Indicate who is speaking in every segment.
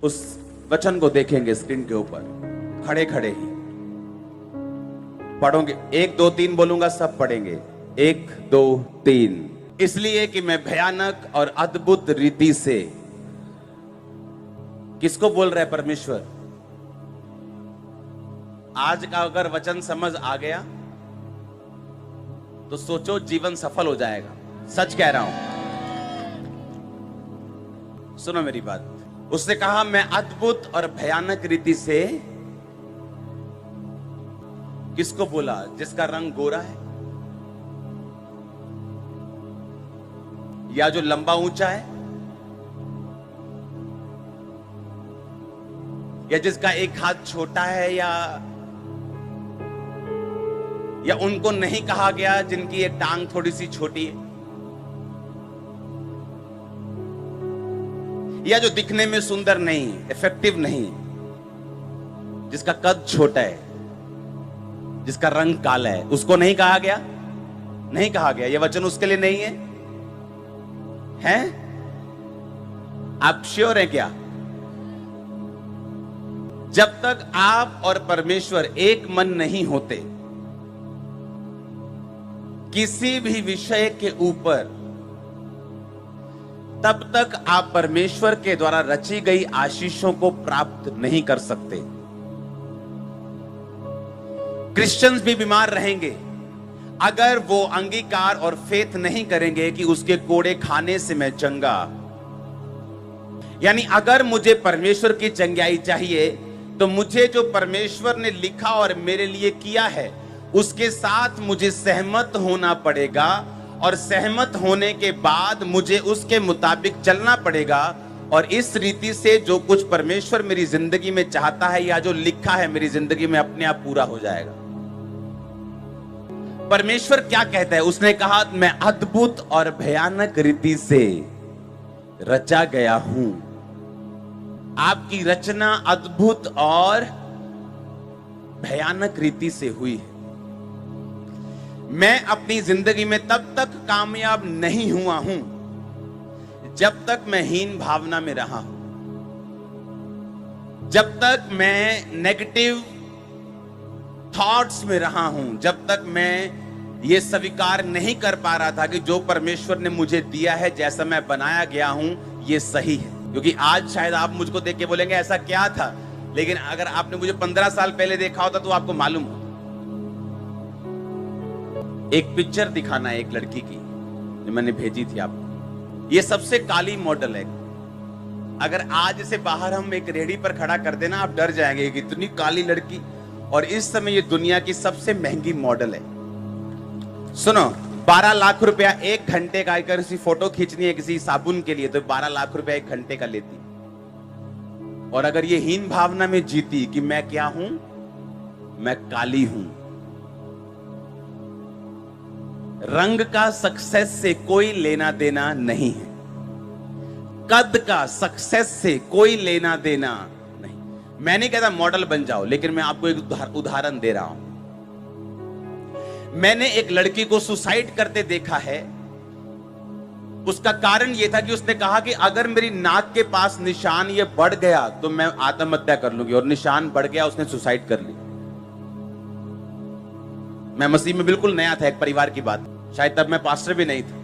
Speaker 1: उस वचन को देखेंगे स्क्रीन के ऊपर, खड़े खड़े ही पढ़ोगे। 1 2 3 बोलूंगा, सब पढ़ेंगे। 1 2 3। इसलिए कि मैं भयानक और अद्भुत रीति से, किसको बोल रहा है? परमेश्वर। आज का अगर वचन समझ आ गया तो सोचो जीवन सफल हो जाएगा। सच कह रहा हूं, सुनो मेरी बात। उसने कहा मैं अद्भुत और भयानक रीति से, किसको बोला? जिसका रंग गोरा है, या जो लंबा ऊंचा है, या जिसका एक हाथ छोटा है, या उनको नहीं कहा गया जिनकी एक टांग थोड़ी सी छोटी है, या जो दिखने में सुंदर नहीं, इफेक्टिव नहीं, जिसका कद छोटा है, जिसका रंग काला है, उसको नहीं कहा गया? नहीं कहा गया। यह वचन उसके लिए नहीं है? हैं? आप श्योर हैं क्या? जब तक आप और परमेश्वर एक मन नहीं होते किसी भी विषय के ऊपर, तब तक आप परमेश्वर के द्वारा रची गई आशीषों को प्राप्त नहीं कर सकते। क्रिश्चियंस भी बीमार रहेंगे अगर वो अंगीकार और फेथ नहीं करेंगे कि उसके कोड़े खाने से मैं चंगा। यानी अगर मुझे परमेश्वर की चंगाई चाहिए तो मुझे जो परमेश्वर ने लिखा और मेरे लिए किया है उसके साथ मुझे सहमत होना पड़ेगा, और सहमत होने के बाद मुझे उसके मुताबिक चलना पड़ेगा। और इस रीति से जो कुछ परमेश्वर मेरी जिंदगी में चाहता है या जो लिखा है मेरी जिंदगी में अपने आप पूरा हो जाएगा। परमेश्वर क्या कहता है? उसने कहा मैं अद्भुत और भयानक रीति से रचा गया हूं। आपकी रचना अद्भुत और भयानक रीति से हुई है। मैं अपनी जिंदगी में तब तक कामयाब नहीं हुआ हूं जब तक मैं हीन भावना में रहा हूं, जब तक मैं नेगेटिव थॉट्स में रहा हूं, जब तक मैं ये स्वीकार नहीं कर पा रहा था कि जो परमेश्वर ने मुझे दिया है, जैसा मैं बनाया गया हूं, ये सही है। क्योंकि आज शायद आप मुझको देख के बोलेंगे ऐसा क्या था, लेकिन अगर आपने मुझे 15 साल पहले देखा होता तो आपको मालूम होता। एक पिक्चर दिखाना है एक लड़की की जो मैंने भेजी थी आपको। ये सबसे काली मॉडल है। अगर आज इसे बाहर हम एक रेहड़ी पर खड़ा कर देना, आप डर जाएंगे कि इतनी काली लड़की, और इस समय ये दुनिया की सबसे महंगी मॉडल है। सुनो, 12 लाख रुपया 1 घंटे का, अगर किसी फोटो खींचनी है किसी साबुन के लिए तो 12 लाख रुपया 1 घंटे का लेती। और अगर ये हीन भावना में जीती कि मैं क्या हूं, मैं काली हूं। रंग का सक्सेस से कोई लेना देना नहीं है, कद का सक्सेस से कोई लेना देना नहीं। मैं नहीं कहता मॉडल बन जाओ, लेकिन मैं आपको एक उदाहरण दे रहा हूं। मैंने एक लड़की को सुसाइड करते देखा है। उसका कारण यह था कि उसने कहा कि अगर मेरी नाक के पास निशान ये बढ़ गया तो मैं आत्महत्या कर लूंगी, और निशान बढ़ गया, उसने सुसाइड कर ली। मैं मसीह में बिल्कुल नया था, एक परिवार की बात, शायद तब मैं पास्टर भी नहीं था।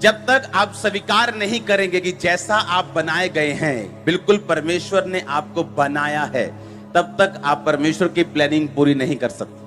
Speaker 1: जब तक आप स्वीकार नहीं करेंगे कि जैसा आप बनाए गए हैं बिल्कुल परमेश्वर ने आपको बनाया है, तब तक आप परमेश्वर की प्लानिंग पूरी नहीं कर सकते।